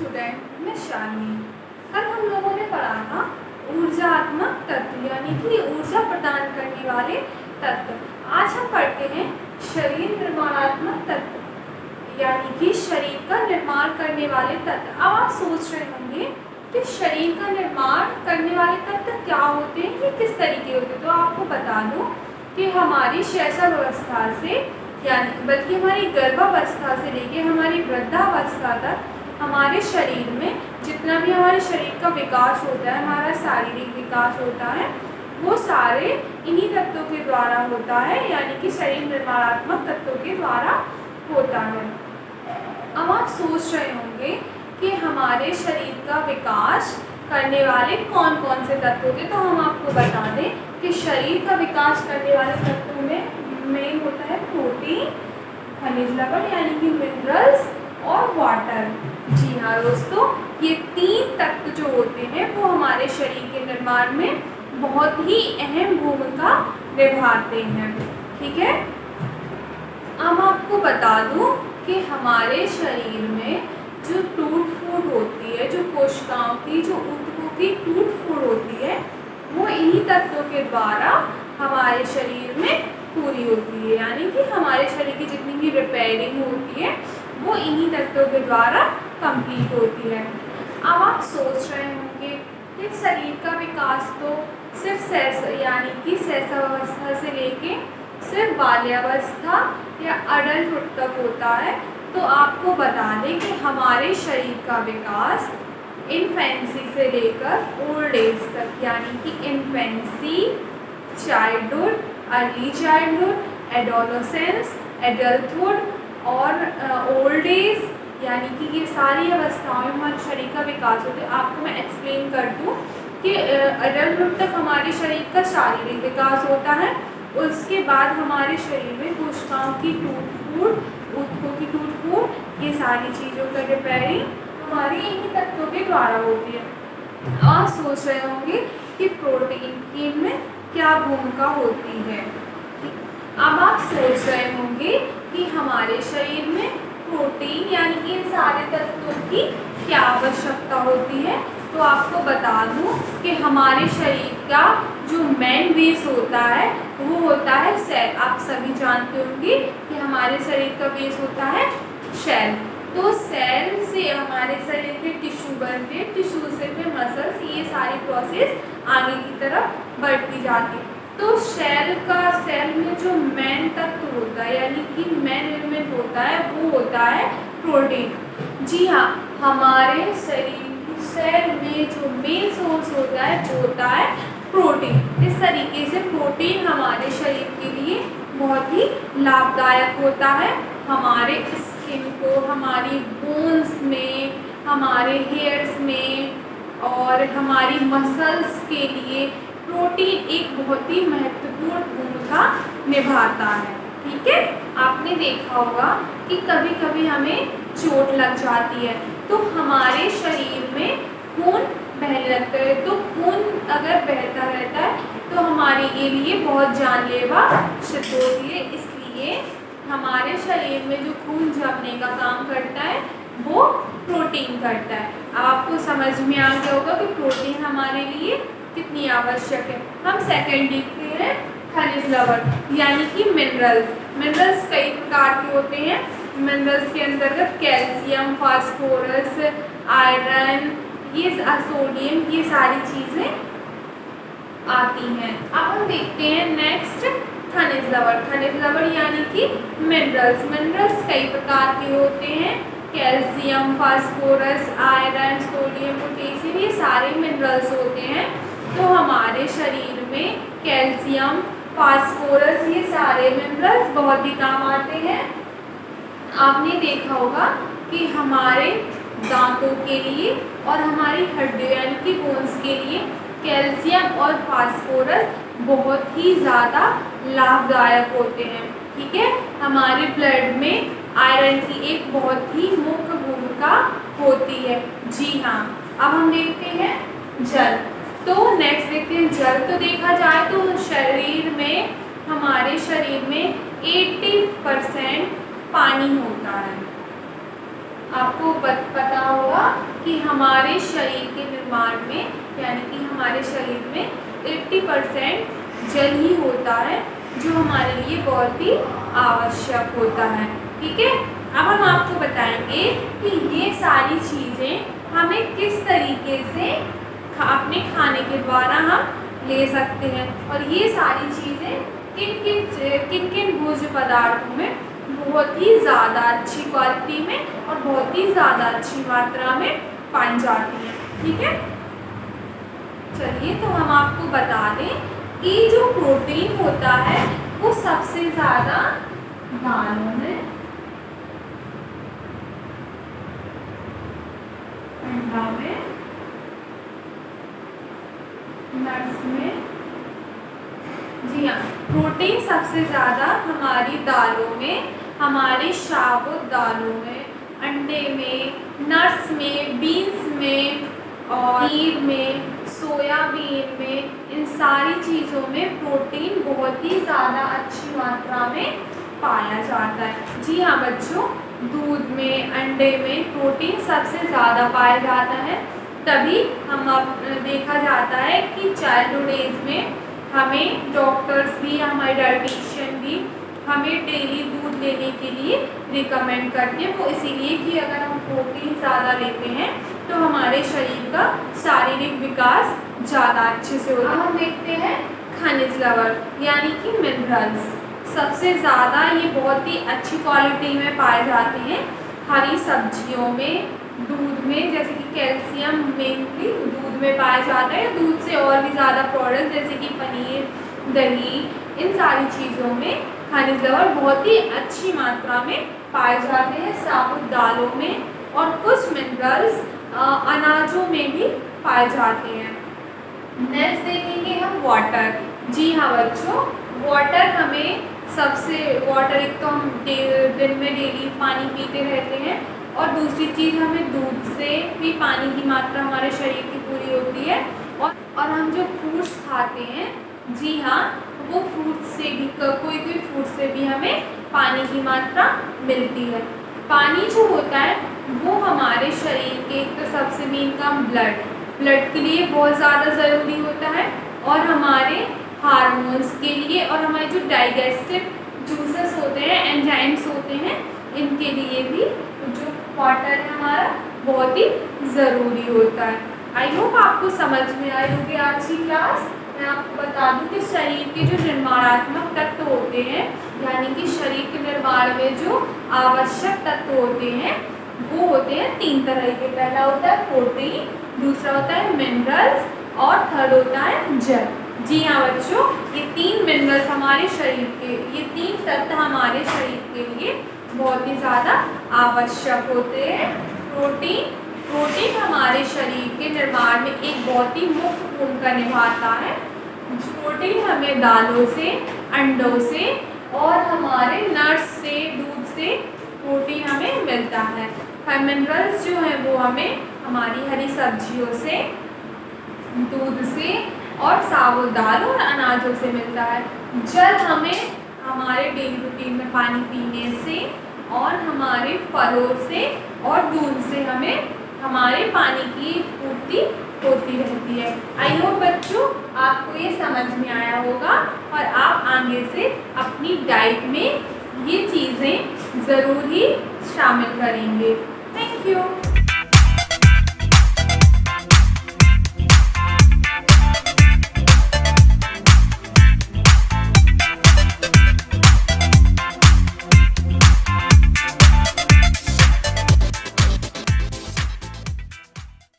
Student, मैं शालिनी। कल हम लोगों ने पढ़ा था ऊर्जात्मक तत्व यानी कि ऊर्जा प्रदान करने वाले तत्व। आज हम पढ़ते हैं शरीर निर्माणात्मक तत्व यानी कि शरीर का निर्माण करने वाले तत्व। अब आप सोच रहे होंगे कि शरीर का निर्माण करने वाले तत्व क्या होते हैं, ये किस तरीके होते हैं। तो आपको बता दूं कि हमारी शैशवावस्था से यानी बल्कि हमारी गर्भावस्था से लेकर हमारी वृद्धावस्था तक हमारे शरीर में जितना भी हमारे शरीर का विकास होता है, हमारा शारीरिक विकास होता है, वो सारे इन्हीं तत्वों के द्वारा होता है यानी कि शरीर निर्माणात्मक तत्वों के द्वारा होता है। अब आप सोच रहे होंगे कि हमारे शरीर का विकास करने वाले कौन कौन से तत्व होते, तो हम आपको बता दें कि शरीर का विकास करने वाले तत्वों में मेन होता है प्रोटीन, खनिज लवण यानी कि मिनरल्स और वाटर। जी हाँ दोस्तों, ये तीन तत्व जो होते हैं वो हमारे शरीर के निर्माण में बहुत ही अहम भूमिका निभाते हैं। ठीक है, अब आपको बता दूं कि हमारे शरीर में जो टूट फूट होती है, जो कोशिकाओं की, जो ऊतकों की टूट फूट होती है, वो इन्हीं तत्वों के द्वारा हमारे शरीर में पूरी होती है यानी कि हमारे शरीर की जितनी भी रिपेयरिंग होती है वो इन्हीं तत्वों के द्वारा कंप्लीट होती है। अब आप सोच रहे होंगे कि शरीर का विकास तो सिर्फ यानी कि शैशवावस्था से लेके सिर्फ बाल्यावस्था या अडल्टहुड तक होता है, तो आपको बता दें कि हमारे शरीर का विकास इन्फेंसी से लेकर ओल्ड एज तक यानी कि infancy, childhood, early childhood, adolescence, adulthood और ओल्ड एज यानी कि ये सारी अवस्थाओं में हमारे शरीर का विकास होता है। आपको मैं एक्सप्लेन कर दूँ कि एडल्टहुड तक हमारे शरीर का शारीरिक विकास होता है, उसके बाद हमारे शरीर में कोशिकाओं की टूट फूट, ऊतकों की टूट फूट, ये सारी चीज़ों का रिपेयरिंग हमारी इन्हीं तत्वों के द्वारा होती है। आप सोच रहे होंगे कि प्रोटीन की इनमें क्या भूमिका होती है। अब आप सोच रहे होंगे कि हमारे शरीर में प्रोटीन यानी कि इन सारे तत्वों की क्या आवश्यकता होती है, तो आपको बता दूं कि हमारे शरीर का जो मेन बेस होता है वो होता है सेल। आप सभी जानते होंगे कि हमारे शरीर का बेस होता है सेल। तो सेल से हमारे शरीर के टिश्यू बनते हैं, टिश्यू से फिर मसल्स, ये सारी प्रोसेस आगे की तरफ बढ़ती जाती है। तो सेल में जो मेन तत्व होता है यानी कि मेन एलिमेंट होता है वो होता है प्रोटीन। जी हाँ, हमारे शरीर की सेल में जो मेन सोर्स होता है वो होता है प्रोटीन। इस तरीके से प्रोटीन हमारे शरीर के लिए बहुत ही लाभदायक होता है। हमारे स्किन को, हमारी बोन्स में, हमारे हेयर्स में और हमारी मसल्स के लिए प्रोटीन एक बहुत ही महत्वपूर्ण भूमिका निभाता है। ठीक है, आपने देखा होगा कि कभी कभी हमें चोट लग जाती है तो हमारे शरीर में खून बहने लगता है, तो खून अगर बहता रहता है तो हमारे लिए बहुत जानलेवा सिद्ध होती है। इसलिए हमारे शरीर में जो खून जमने का काम करता है वो प्रोटीन करता है। अब आपको समझ में आ गया होगा कि प्रोटीन हमारे लिए कितनी आवश्यक है। हम सेकंड देखते हैं खनिज लवण यानी कि मिनरल्स। मिनरल्स कई प्रकार के होते हैं। मिनरल्स के अंतर्गत कैल्शियम, फास्फोरस, आयरन, ये सोडियम, ये सारी चीज़ें आती हैं। अब हम देखते हैं नेक्स्ट खनिज लवण। खनिज लवण यानी कि मिनरल्स। मिनरल्स कई प्रकार के होते हैं। Calcium, phosphorus, iron, sodium, potassium, ये सारे मिनरल्स होते हैं। तो हमारे शरीर में कैल्शियम, फास्फोरस, ये सारे मिनरल्स बहुत ही काम आते हैं। आपने देखा होगा कि हमारे दांतों के लिए और हमारी हड्डियों यानी कि बोन्स के लिए कैल्शियम और फास्फोरस बहुत ही ज़्यादा लाभदायक होते हैं। ठीक है, हमारे ब्लड में आयरन की एक बहुत ही मुख्य भूमिका होती है। जी हाँ, अब हम देखते हैं जल। तो नेक्स्ट देखते हैं जल। तो देखा जाए तो हमारे शरीर में 80% पानी होता है। आपको पता होगा कि हमारे शरीर के निर्माण में, यानी कि हमारे शरीर में 80% जल ही होता है, जो हमारे लिए बहुत ही आवश्यक होता है। ठीक है, अब हम आपको बताएंगे कि ये सारी चीज़ें हमें किस तरीके से अपने खाने के द्वारा हम ले सकते हैं, और ये सारी चीज़ें किन किन भोज्य पदार्थों में बहुत ही ज़्यादा अच्छी क्वालिटी में और बहुत ही ज़्यादा अच्छी मात्रा में पाई जाती हैं। ठीक है, चलिए तो हम आपको बता दें कि जो प्रोटीन होता है वो सबसे ज़्यादा दालों में, अंडा में, नट्स में, जी हाँ, प्रोटीन सबसे ज़्यादा हमारी दालों में, हमारे साबुत दालों में, अंडे में, नट्स में, बीन्स में और पनीर में, सोयाबीन में, इन सारी चीज़ों में प्रोटीन बहुत ही ज़्यादा अच्छी मात्रा में पाया जाता है। जी हाँ बच्चों, दूध में, अंडे में प्रोटीन सबसे ज़्यादा पाया जाता है। तभी हम अब देखा जाता है कि चाइल्डहुड एज में हमें डॉक्टर्स भी, हमारे डाइटिशियन भी हमें डेली दूध लेने के लिए रिकमेंड करते हैं। वो इसीलिए कि अगर हम प्रोटीन ज़्यादा लेते हैं तो हमारे शरीर का शारीरिक विकास ज़्यादा अच्छे से होता है। हम देखते हैं खनिज लवण यानी कि मिनरल्स, सबसे ज़्यादा ये बहुत ही अच्छी क्वालिटी में पाए जाते हैं हरी सब्जियों में, दूध में, जैसे कि कैल्शियम मेनली दूध में पाया जाता है। दूध से और भी ज़्यादा प्रोडक्ट जैसे कि पनीर, दही, इन सारी चीज़ों में खनिज लवण बहुत ही अच्छी मात्रा में पाए जाते हैं, साबुत दालों में, और कुछ मिनरल्स अनाजों में भी पाए जाते हैं। नेक्स्ट देखेंगे हम वाटर। जी हाँ बच्चों, वाटर हमें वाटर एक तो हम दिन में डेली पानी पीते रहते हैं, और दूसरी चीज़ हमें दूध से भी पानी की मात्रा हमारे शरीर की पूरी होती है। और हम जो फ्रूट्स खाते हैं, जी हाँ, वो फ्रूट से भी कोई फ्रूट से भी हमें पानी की मात्रा मिलती है। पानी जो होता है वो हमारे शरीर के एक तो सबसे मेन काम ब्लड के लिए बहुत ज़्यादा ज़रूरी होता है, और हमारे हार्मोन्स के लिए, और हमारे जो डाइजेस्टिव जूसेस होते हैं, एंजाइम्स होते हैं, इनके लिए भी जो वाटर है हमारा बहुत ही ज़रूरी होता है। आई होप आपको समझ में आई होगी आज की क्लास। मैं आपको बता दूं कि शरीर के जो निर्माणात्मक तत्व होते हैं, यानी कि शरीर के निर्माण में जो आवश्यक तत्व होते हैं वो होते हैं 3 तरह के। पहला होता है प्रोटीन, दूसरा होता है मिनरल्स, और थर्ड होता है जल। जी हाँ बच्चों, ये 3 मिनरल्स हमारे शरीर के, ये 3 तत्व हमारे शरीर के लिए बहुत ही ज़्यादा आवश्यक होते हैं। प्रोटीन हमारे शरीर के निर्माण में एक बहुत ही मुख्य भूमिका निभाता है। प्रोटीन हमें दालों से, अंडों से और हमारे नट्स से, दूध से प्रोटीन हमें मिलता है। मिनरल्स जो है वो हमें हमारी हरी सब्जियों से, दूध से और साबुत दाल और अनाजों से मिलता है। जल हमें हमारे डेली रूटीन में पानी पीने से और हमारे फलों से और दूध से हमें हमारे पानी की पूर्ति होती रहती है। आई होप बच्चों आपको ये समझ में आया होगा, और आप आगे से अपनी डाइट में ये चीज़ें ज़रूर ही शामिल करेंगे। Thank you.